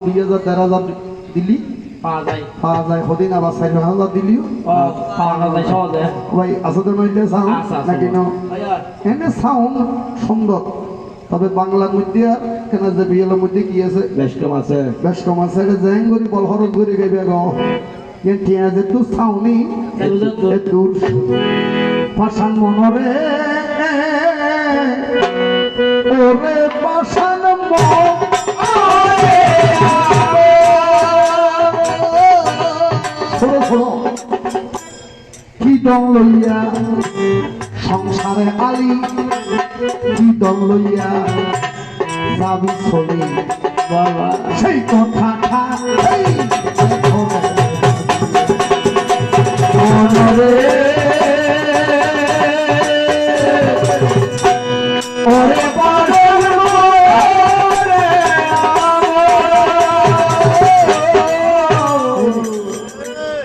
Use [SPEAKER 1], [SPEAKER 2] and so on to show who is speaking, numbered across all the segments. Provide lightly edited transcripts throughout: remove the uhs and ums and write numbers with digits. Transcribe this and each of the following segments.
[SPEAKER 1] 2000 দিলি পাওয়া যায় হদিন আবার 4000 দিলিও ভাই আসলে নইলে সাউন্ড নাকি না এনে সাউন্ড সুন্দর তবে বাংলার মধ্যে কেন যে বিয়ের মধ্যে কি আছে বেশ কম আছে জ্যাং করি বল হরত করে গাইবে গো টিয়া যে তু সাউনি দূর পাশান মনরে ওরে পাশান কি দল লইয়া সংসারে আলি কি দল লইয়া যাবি চলি সেই কথাটা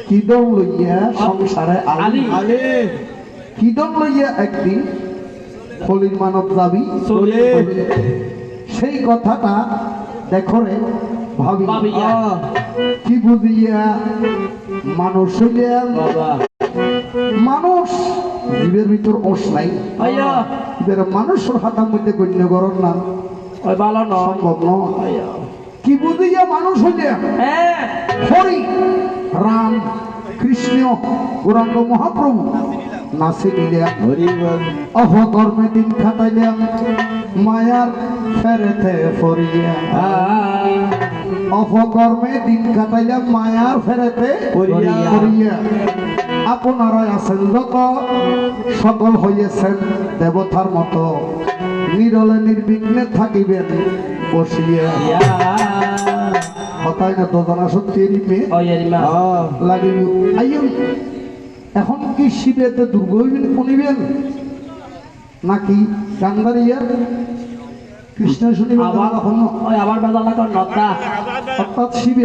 [SPEAKER 1] কিদম লইয়া সংসারে আলি কিদম লইয়া একদিন খলির মানব যাবি সেই কথাটা দেখো রে ভাবি কি বুঝিয়া মানুষ হইয়া মানুষ জীবের ভিতর ওষ নাই মানুষের হাতার মধ্যে গণ্য করার নাম সম্ভব নয় কি বুঝিয়া মানুষ হইয়া হরি রাম কৃষ্ণ গৌরাঙ্গ মহাপ্রভু নাচে দিলাম অপকর্মে দিন খাটাইলাম মায়ার ফেরেতে ফরিয়া অপকর্মে দিন কাটাইলাম মায়ার ফেরেতে ফরিয়া আপনারা আছেন যত সকল হইয়াছেন দেবতার মতো নিরলে নির্বিঘ্নে থাকিবেন বসিয়া কথাই না দোজনা সত্যি লাগিব আইন এখন কি শিবেতে দুর্গ হইবেন শুনিবেন নাকি গান্ধারিয়া কৃষ্ণ শুনিবেন
[SPEAKER 2] আবার
[SPEAKER 1] অর্থাৎ শিবে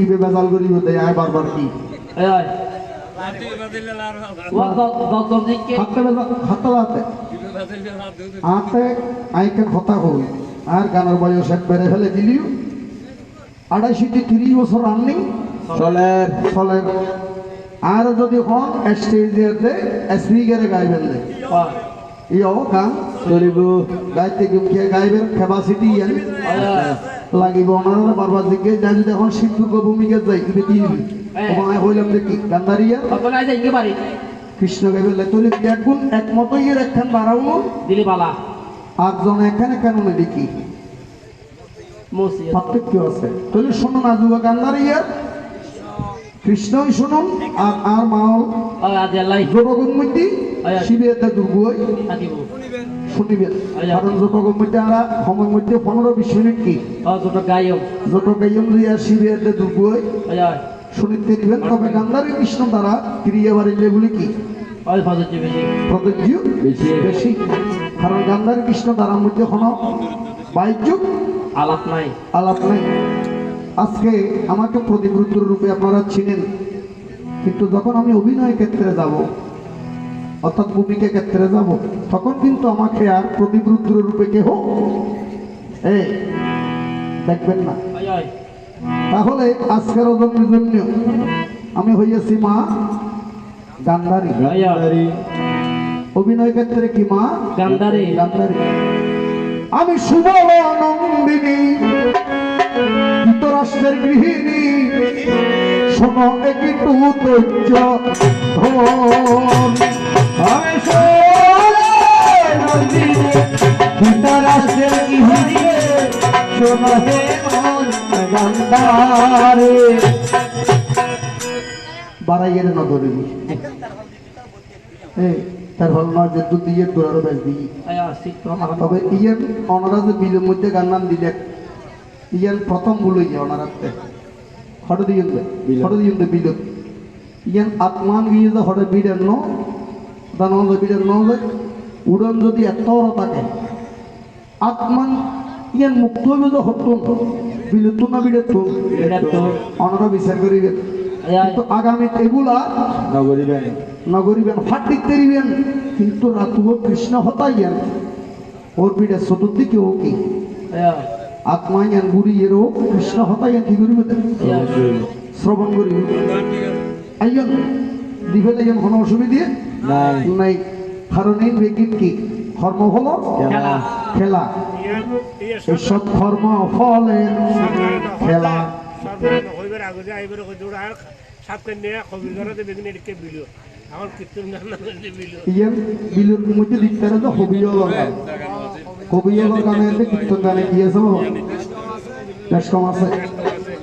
[SPEAKER 1] ইবে বেজাল করিব দেয় আয় বারবার কি হাতে আইকে কথা হই আর গানের বয়স একবারে ফেলে দিলিও 28-30 বছর রানিং চলের আর যদি হন স্টেজে স্পিকারে গাইবেন ইও গান গাইতে গিয়ে গাইবেন ক্যাপাসিটি লাগিব ওনারা বারবার দিকে যাই যদি এখন শিবদুর্গ ভূমিকা যাই হইলাম দেখি গান্ধারিয়া কৃষ্ণ গাইবেন তুলি দেখুন একমতই একখান বাড়ানো
[SPEAKER 2] দিলি বালা
[SPEAKER 1] আটজন এখানে কেন দেখি পার্থক্য আছে তাহলে শুনুন আজুবা গান্ধারিয়া কৃষ্ণই শুনুন আর মাও জগৎ মধ্যে শিবেতে দুর্গই শুনিবেন কারণ জগৎ মধ্যে আমরা সময় মধ্যে 15-20 মিনিট কি যত গাইম দিয়া শিবেতে দুর্গই শুনিতে দিবেন তবে গান্ধারী কৃষ্ণ দ্বারা ক্রিয়া বাড়িলে বলে কি প্রযোজ্য বেশি কারণ গান্ধারী কৃষ্ণ দ্বারা মধ্যে কোনো বাহ্য
[SPEAKER 2] আলাপ নাই
[SPEAKER 1] আজকে আমাকে প্রতিবৃত্ত রূপে আপনারা চিনেন কিন্তু যখন আমি অভিনয় ক্ষেত্রে যাব অর্থাৎ ভূমিকা ক্ষেত্রে যাব তখন কিন্তু আমাকে আর প্রতিবৃত্ত রূপে কেহ দেখবেন না তাহলে আজকের ওজনের জন্য আমি হইয়াছি মা গান্ধারী অভিনয় ক্ষেত্রে কি মা গান্ধারী আমি সুবল নন্দিনী ধৃতরাষ্ট্রের গৃহিণী শোনো একটু ধৈর্য আমি ধৃতরাষ্ট্রের গৃহিণী শোনো হে গান্ধারী বাড়াইয়ের নগরী তার হল নয় যে দুধ দিয়ে দৌড়ানো বেশ দিই তবে ইয়েন ওনারা যে বিলের মধ্যে গান নাম দিলে ইয়েন প্রথম বলে গিয়ে ওনারাতে হঠাৎ দিয়ে বিল ইয়েন আত্মান গিয়ে যে হঠাৎ বিড়ের ন দান বিড়ের ন উড়ন যদি এত থাকে আত্মান ইয়ান মুক্ত হইবে যে হতুন বিলুত না বিড়ে তো ওনারা বিচার করিবেন কিন্তু আগামী এগুলা নগরিবেন ফাটিক তেরিবেন কিন্তু রাতুও কৃষ্ণ হতাইয়েন ওর পিঠে চতুর্দিকে ও কি আত্মা ইয়ান গুরি এরো কৃষ্ণ হতা ইয়ান কি করিব শ্রবণ করিব আইয়ন দিবে ইয়ান কোনো অসুবিধে নাই কারণ এই বেগিন কি কর্ম হলো খেলা এসব কর্ম ফলের খেলা
[SPEAKER 3] হইবার আগে যে আইবার দৌড় আর সাতকে নিয়ে খবির ঘরে বেগুন এদিকে বিলো আমার কীর্তন গান বিলো
[SPEAKER 1] ইয়ান বিলুর মধ্যে লিখতে যে হবিও লাগান হবিও লাগানে কীর্তন গানে গিয়েছে বেশ কম আছে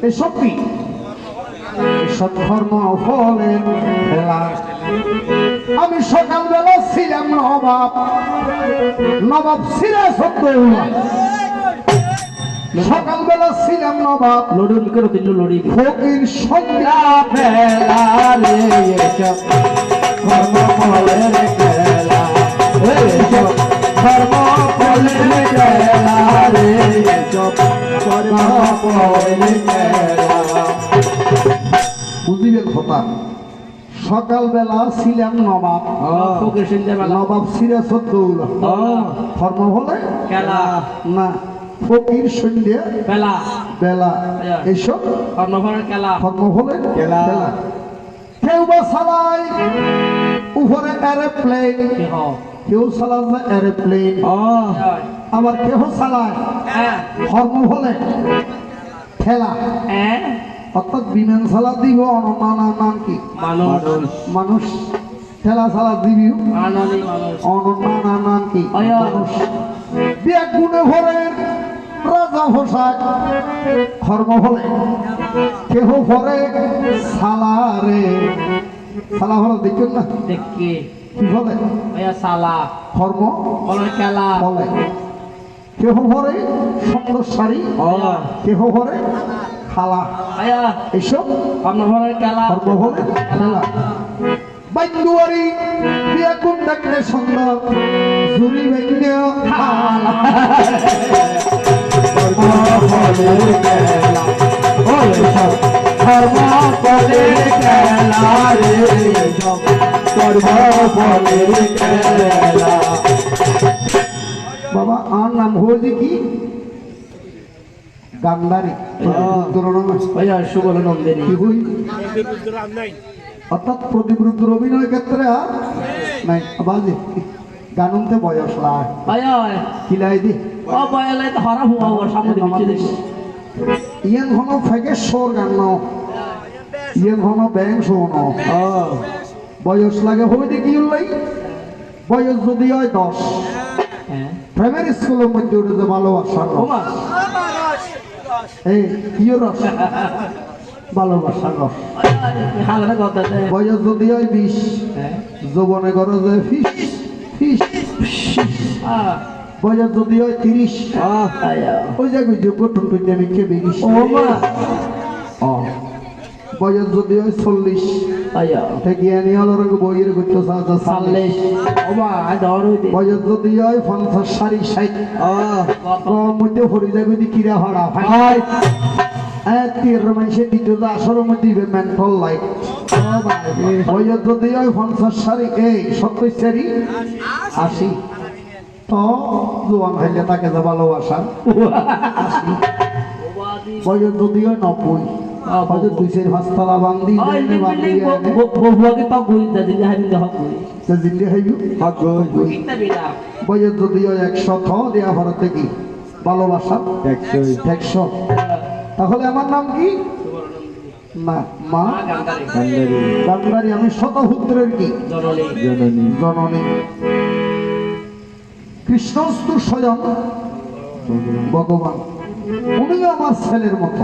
[SPEAKER 1] এসব কি এসব কর্ম ফলের খেলা আমি সকালবেলা ছিলাম নবাব সিরাজউদ্দৌলা সকালবেলা ছিলাম নবাব
[SPEAKER 2] লড়ি করে দিল লড়ি
[SPEAKER 1] ফকির সন্ধ্যা বেলা রে এসব কর্ম ফলের খেলা এসব কর্ম ফলের খেলা রে এসব কর্ম ফলের খেলা বুঝিবেন কথা সকালবেলা ছিলাম নবাব নবাব সিরাজউদ্দৌলা কর্ম হলে
[SPEAKER 2] খেলা
[SPEAKER 1] না ফকির সন্ধ্যা
[SPEAKER 2] বেলা
[SPEAKER 1] বেলা এসব
[SPEAKER 2] কর্মফলের খেলা
[SPEAKER 1] কর্ম হলে খেলা কেউ বা চালায় উপরে এরোপ্লেন কেউ চালায় না এরোপ্লেন আবার কেউ চালায় কর্ম হলে খেলা অর্থাৎ বিমান চালা দিব নাম কি মানুষ ঠেলা চালা দিবি নাম কি মানুষ ব্যাগ গুণে ভরের রাজা হোসাক কর্ম হলে কেহ ভরে সালারে সালা হলে দেখুন না
[SPEAKER 2] দেখি
[SPEAKER 1] কি বলে
[SPEAKER 2] সালা
[SPEAKER 1] কর্ম
[SPEAKER 2] খেলা
[SPEAKER 1] বলে কেহ ভরে সুন্দর শাড়ি কেহ ভরে খালা এসব
[SPEAKER 2] কর্মফলের খেলা
[SPEAKER 1] কর্ম হলে খেলা বান্দুয়ারি বিয়া কোন দেখলে সুন্দর জুরি বেঙ্গ খালা কর্মফলের খেলা ও এসব কর্মফলের খেলা রে এসব কর্মফলের খেলা বাবা আর নাম হয়েছে কি গান্ধারী
[SPEAKER 2] সুবল নন্দিনী
[SPEAKER 1] কি হই
[SPEAKER 3] রাম নাই
[SPEAKER 1] অর্থাৎ প্রতিবরুদ্ধর অভিনয় ক্ষেত্রে আর নাই বাজে গানুনতে বয়স লায় কিলাই দি
[SPEAKER 2] ও বয়লে তো হরা হুয়া হুয়া সামনে দিচ্ছিস
[SPEAKER 1] ইয়ান ঘন ফেকে সোর গান নাও ইয়ান ঘন ব্যাং শোনো বয়স লাগে হইতে কি হলাই বয়স যদি হয় 10 প্রাইমারি স্কুলের মধ্যে উঠে যে ভালোবাসা এই কি রস ভালোবাসা রস বয়স যদি হয় 20 যৌবনে করে যে ফিস ফিস বয়স যদি হয় 30 ওই যে গঠন করতে আমি কে বেরিস বয়স যদি হয় 40 জ্ঞানী হল বইয়ের করতে বয়স যদি হয় 50 60 মধ্যে হরি যাবে কিরা হরা ভাই তীর মানুষের দ্বিতীয় আসরের মধ্যে মেন্টাল লাইট বয়স যদি হয় 50 এই 70 80 তো জোয়ান হইলে তাকে যে ভালোবাসা 80 বয়স যদি হয় 90 হয়তো 2-5 তলা বান্ধি
[SPEAKER 2] বউকে তো বই দিদি হাইবি হক বই
[SPEAKER 1] জিন্দি হাইবি হক বই বয়স যদি হয় 100 থ দেয়া ভরতে কি ভালোবাসা 100 তাহলে আমার নাম কি না মা গান্ধারী আমি শতপুত্রের কি জননী কৃষ্ণস্তু স্বয়ং ভগবান উনি আমার ছেলের মতো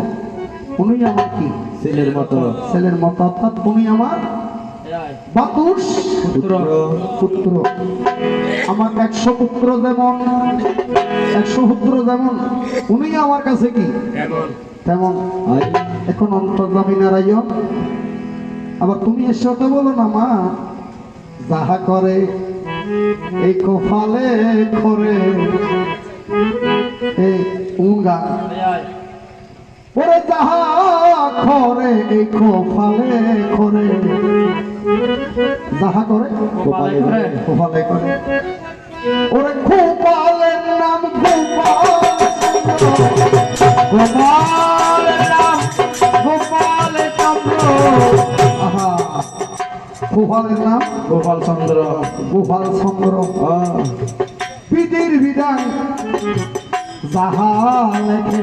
[SPEAKER 1] উনি আমার কি ছেলের মতো অর্থাৎ উনি আমার বাতুস পুত্র আমার 100 পুত্র যেমন 100 পুত্র যেমন উনি আমার কাছে কি তেমন এখন অন্তর্যামী নারায়ণ আবার তুমি এসে তো বলো না মা যাহা করে এই কপালে করে এই উঙ্গা ওরে যাহা করে এই কপালে করে যাহা করে কপালে করে ওরে কপালের নাম গোপাল
[SPEAKER 2] গোপালের নাম গোপাল চন্দ্র
[SPEAKER 1] আহা গোপালের নাম
[SPEAKER 2] গোপাল চন্দ্র
[SPEAKER 1] গোপাল চন্দ্র বিধির বিধান যাহা লেখে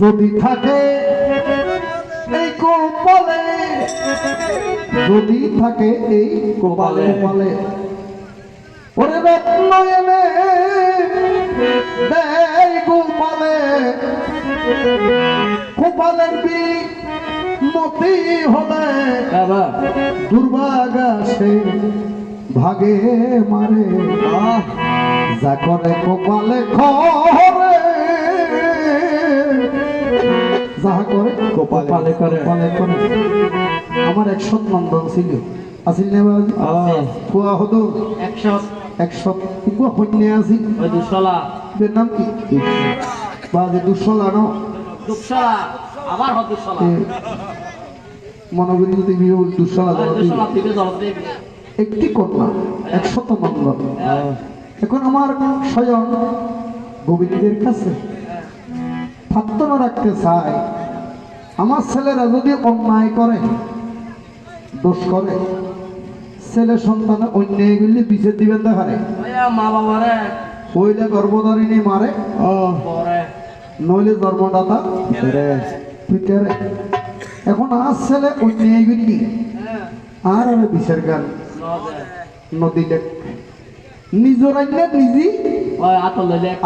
[SPEAKER 1] যদি থাকে এই গোপালে, যদি থাকে এই গোপালে গোপালে ওরে রত্ন এনে দেয় গোপালে, গোপালের বি মতি হলে দুর্ভাগা সে ভাগে মারে, যা করে গোপালে খরে যাহা করে গোপালে করে গোপালে করে। আমার 100 নন্দন ছিল আসিল না বাজি কুয়া হতো 100 কুয়া হইনে আসি
[SPEAKER 2] ওই দুশলা
[SPEAKER 1] এর নাম কি বাজি দুশলা ন
[SPEAKER 2] দুশলা আবার হত দুশলা
[SPEAKER 1] মনোগরি যদি বিয়ে দুশলা
[SPEAKER 2] দুশলা দিবে জবাব দেবে
[SPEAKER 1] একটি কন্যা 100 নন্দন। এখন আমার স্বয়ং গোবিন্দের কাছে প্রার্থনা রাখতে চাই, আমার ছেলেরা যদি অন্যায় করে দোষ করে, ছেলে সন্তানে অন্যায় করলে বিচার দিবেন দেখারে
[SPEAKER 2] মা বাবারে
[SPEAKER 1] হইলে গর্ভধারিণী মারে, নইলে জন্মদাতা পিতারে। এখন আর ছেলে অন্যায় করি আর আর বিচার গান নদীলে নিজের আইনে নিজে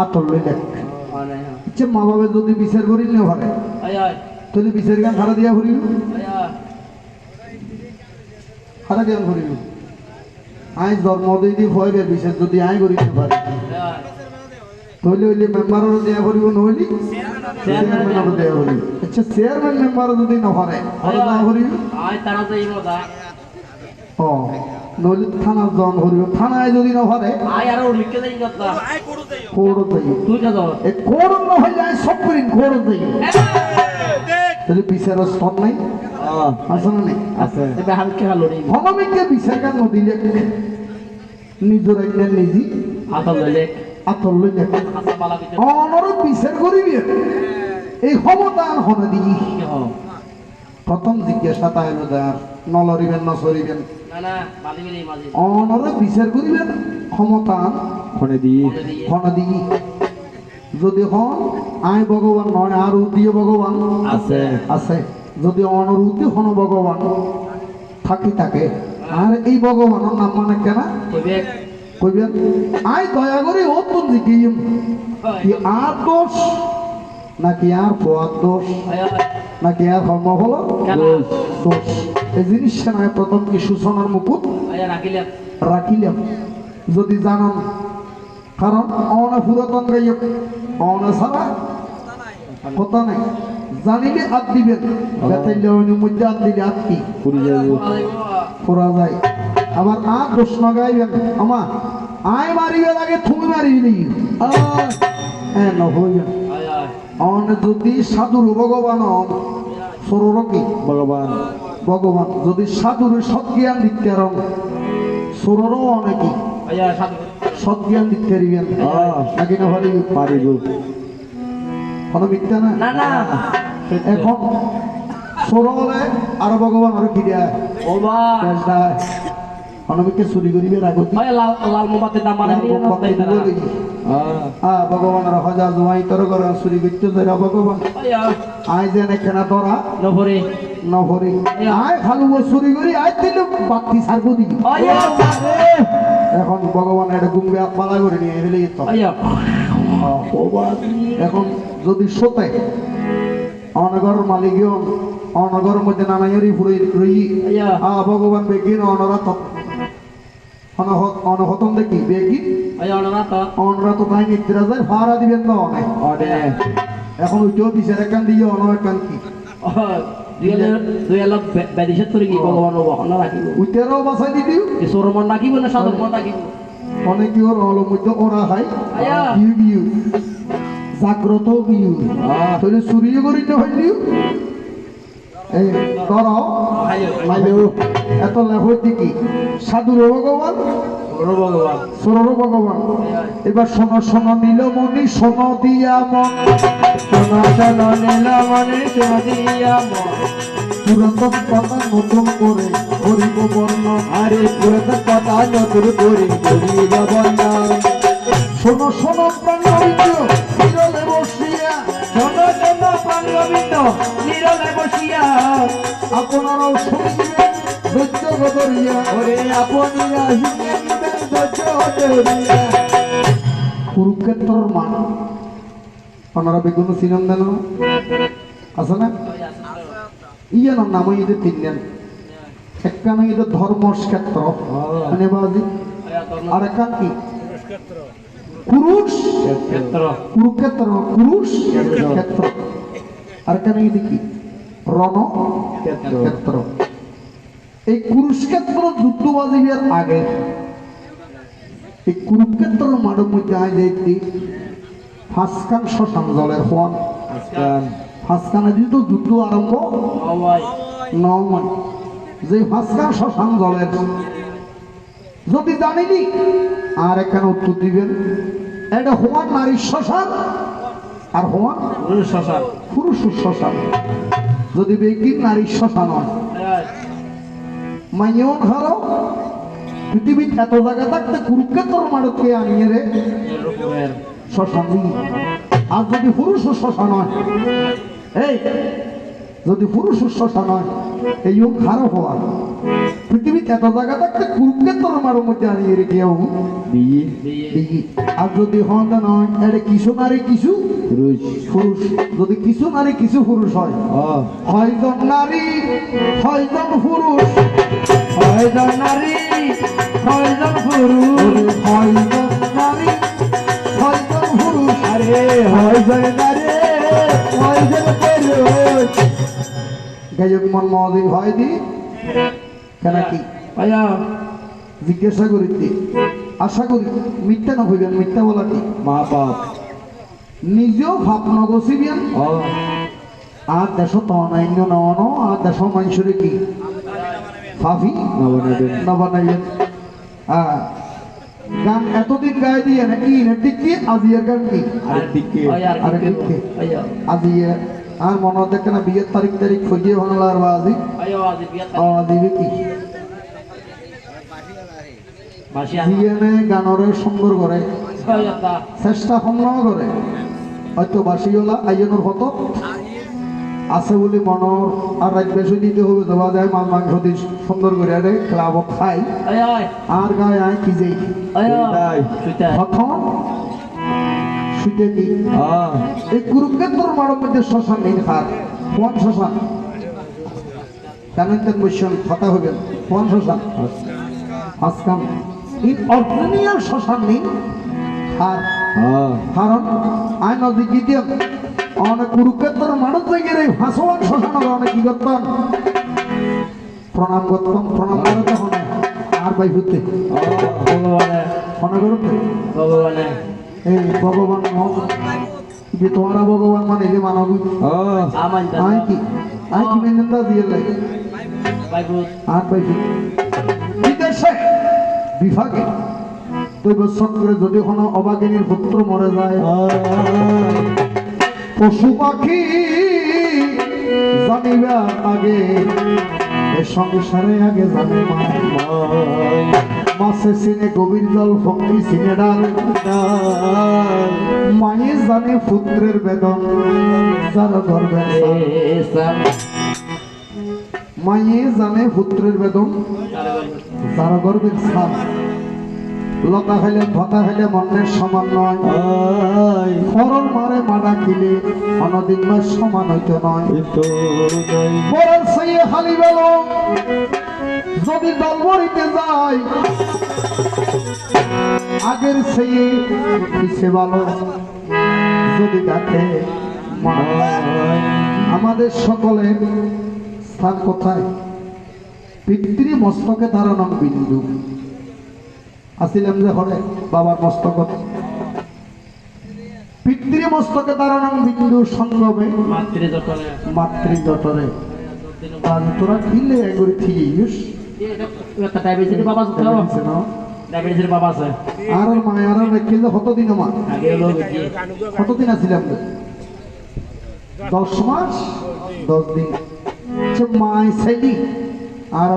[SPEAKER 1] আতর লইলে ইচ্ছে মা বাবা যদি বিচার করি না ঘরে তাহলে বিচার গান হারা দিয়া ঘুরিব হারা দিয়া ঘুরিব আই জন্ম দিয়ে ভয় বিচার যদি আই করি না পারে তাহলে হইলে মেম্বারও দেয়া করিব নহলি চেয়ারম্যানও দেয়া করিব। আচ্ছা চেয়ারম্যান মেম্বার যদি নহরে ঘরে দেওয়া করিব ও নইলে থানা জন করিব, থানায় যদি নহরে কোর্ট যাইব, এই কোর্ট নহলে আই সব করিম কোর্ট যাইব, তাহলে বিচারের স্তর নাই আছে না নাই হনমিকে বিচার গান নদিলে নিজের আইনে নিজে আতর লইলে অনর বিচার করিবি এই ক্ষমতান হনে দিই। প্রথম জিজ্ঞাসা তাই যার নলরিবেন নচরিবেন অনরে বিচার করিবেন ক্ষমতান হনে দিই। যদি হন আই ভগবান নয় আর উদ্দীয় ভগবান আছে আছে, যদি অনরুদ্ধি হন ভগবান থাকি থাকে আর এই ভগবানের নাম মানে কেনা কইবেন আই দয়া করে ও তো জিজ্ঞেস কি আর দোষ নাকি আর পোয়ার দোষ নাকি আর কর্ম হলো দোষ, এই জিনিসটা নয় প্রথম কি সূচনার মুকুট রাখিলাম যদি জানান, কারণ অনা পুরাতন গাই অনা ছাড়া কথা নাই, জানিলে আত দিবেন বেতাইলে মধ্যে আত দিলে আত কি করা যায়। আবার আর প্রশ্ন গাইবেন আমা আয় মারিবে লাগে তুমি মারিবি হ্যাঁ নহইবেন অন যদি সাধুর ভগবান সরর কি ভগবান ভগবান যদি সাধুর সজ্ঞান দিতে রং সররও অনেকই সজ্ঞান দিতে পারিবেন নাকি না হলে পারিব হলো মিথ্যা না এখন সরলে আর ভগবান আরো কি দেয় অনবিকে চুরি করিবে রাগতি
[SPEAKER 2] লাল মোবাতে দাম
[SPEAKER 1] ভগবানের হজা জমাই তোর করে চুরি করতে ধরে ভগবান আয় যেন কেনা তোরা নভরি আয় খালু চুরি করি আয় দিল বাকি সারবো দিবি এখন ভগবান এটা গুমবে পালা করে নিয়ে ফেলে যেত। এখন যদি সোতে অনগর মালিক অনগর মধ্যে নানাইরি ফুরে রই ভগবান বেগিন অনরা অনহতন দেখি বেগি
[SPEAKER 2] আয়া অনরা তো
[SPEAKER 1] অনরা তো তাই নিদ্রা যায় ভাড়া দিবেন না অনেক
[SPEAKER 2] অডে
[SPEAKER 1] এখন ওইটাও বিচার একান দিয়ে অন একান কি
[SPEAKER 2] দুই লাখ বেদিশত করে কি ভগবান অন রাখিব
[SPEAKER 1] ওইটারও বাসাই দিদিও
[SPEAKER 2] এই সরমন রাখিব না সাধন মন রাখিব
[SPEAKER 1] অনেকে ওর অলমধ্য ওরা হয়
[SPEAKER 2] আয়া।
[SPEAKER 1] বিউ বিউ জাগ্রত বিউ তাহলে চুরিও করি না হইলিও এই ধর মাইলেও এত লেখর দিকি সাধুর ভগবান
[SPEAKER 2] ভগবান
[SPEAKER 1] সরর ভগবান এবার শোনো শোনো নীলমণি শোনো দিয়া মন
[SPEAKER 2] সোনা সোনা নীলমণি সোদিয়া মন
[SPEAKER 1] পুরাতন কথা নতুন করে হরিব বর্ণ
[SPEAKER 2] আরে পুরাতন কথা নতুন করে করিব বন্ধন
[SPEAKER 1] শোনো শোনো প্রাণবিন্দু বিরলে বসিয়া
[SPEAKER 2] শোনো শোনো প্রাণবিন্দ নীরবে বসিয়া
[SPEAKER 1] আপনারাও শুনিবেন ধৈর্য গদরিয়া
[SPEAKER 2] ওরে আপনিরা শুনিবেন ধৈর্য ধরিয়া
[SPEAKER 1] কুরুক্ষেত্রর মান আপনারা বেগুন সিনেম দেন না? আছে না ইয়ার নাম ঈদের তিনজন একখানে ঈদের ধর্মক্ষেত্র মানে বাজি আর একখান কি
[SPEAKER 3] পুরস্কার
[SPEAKER 1] কুরুষ
[SPEAKER 2] ক্ষেত্র
[SPEAKER 1] কুরুক্ষেত্র কুরুষ ক্ষেত্র আর কেন ঈদ কি রণ ক্ষেত্র এই কুরুক্ষেত্র যুদ্ধ বাজিবার আগে এই কুরুক্ষেত্র মাঠের মধ্যে আয় দেখি ফাঁসকান শ্মশান জলের হন ফাঁসকানে যদি তো যুদ্ধ আরম্ভ নয় যে ফাঁসকান শ্মশান জলের যদি জানিনি আর এখানে উত্তর দিবেন এটা হওয়ার নারীর শ্মশান আর হওয়ার
[SPEAKER 2] শ্মশান
[SPEAKER 1] পুরুষের শ্মশান যদি বেগি নারীর শ্মশান হয় মাইয়ন হারো পৃথিবীর এত জায়গা থাকতে কুরুক্ষেত্র মারতকে আনিয়ে রে শ্মশান দিই আর যদি পুরুষের শ্মশান হয় এই যদি পুরুষের শ্মশান হয় এই খারাপ হওয়া পৃথিবীতে এত জায়গা থাকতে কুরুক্ষেত্র মারোর মধ্যে আনিয়ে রে কেউ আর যদি হন নয় এটা কিছু নারী কিছু পুরুষ যদি কিছু নারী কিছু পুরুষ হয় হয়জন নারী হয়জন পুরুষ
[SPEAKER 2] হয়জন নারী হয়জন পুরুষ
[SPEAKER 1] হয়জন নারী হয়জন পুরুষ
[SPEAKER 2] আরে হয়জন নারী হয়জন পুরুষ
[SPEAKER 1] গায়ক মনমোহন ভয় দি কেন কি
[SPEAKER 2] আয়া
[SPEAKER 1] জিজ্ঞাসা করি দি আশা করি মিথ্যা না হইবেন মিথ্যা বলা কি
[SPEAKER 2] মা বাপ
[SPEAKER 1] নিজেও ভাব নগছিবেন আর দেশ তনাইন্য নন আর দেশ মানুষের কি ভাবি নবানাইবেন গান এতদিন গায়ে দিয়ে নাকি দিক দিয়ে আজিয়ার গান কি আরেক দিকে আজিয়ে আর মনে দেখে না বিয়ের তারিখ খুঁজিয়ে ভাঙলার বা আজি দিবে কি জিয়ানে গানরে সুন্দর করে চেষ্টা সম্ন করে হয়তো বাসিওলা আইজনের কত আছে বলে মনের আর রাত বেশি দিতে হবে দেওয়া যায় মাছ মাংস দিয়ে সুন্দর করে আরে ক্লাবত খাই আর গায়ে আয় কি যাই প্রথম শুতে কি এই কুরুক্ষেত্র মাঠের মধ্যে শ্মশান নেই খার কোন শ্মশান জানেন তেন বৈশ্যান কথা হবেন কোন শ্মশান আজকাল এই অর্থনীয় শ্মশান নেই খার কারণ আয় নদী গিয়ে অনেক কুরুক্ষেত্র মানুষ থেকে রে ভাসমান শ্মশান অনেক কি করতাম প্রণাম করতাম প্রণাম করে তখন আর বাই হতে মনে করতে এই ভগবান যে তোমরা ভগবান মানে যে মানব আয় কি মেনেন্দা দিয়ে লাগে আর বাই বিদেশে বিভাগে দৈবসন করে যদি কোনো অবাগিনীর পুত্র মরে যায় পশু পাখি জানিবা আগে এ সংসারে আগে জানে মাছে চিনে গভীর জল ভক্তি চিনে ডাল মায়ে জানে পুত্রের বেদন যার গর্বে মায়ে জানে পুত্রের বেদন যার গর্বের সাপ লতা খাইলে ভতা খাইলে মনের সমান নয় ফরল মারে মারা কিলে অনদিন মাস সমান হইতে নয় বরং সেই হালি বেল যদি দল মরিতে যায় আগের সেই পিছে ভালো যদি ডাকে মা। আমাদের সকলের স্থান কোথায়? পিতৃ মস্তকে ধারণং বিন্দু। আসিলাম যে হরে বাবার মস্তক, পিতৃ মস্তকে ধারণং বিন্দু সঙ্গমে মাতৃ জঠরে। আর তোরা কিনলে একবার থিস
[SPEAKER 2] ডায়াবেটিসের বাবা আছে তো? ডায়াবেটিসের বাবা আছে।
[SPEAKER 1] আর ওর মায়ের আর রেখে কতদিন আমার
[SPEAKER 2] আগে হলো কি
[SPEAKER 1] কতদিন আসিলাম 10 মাস 10 দিন। মায় ছেলি আর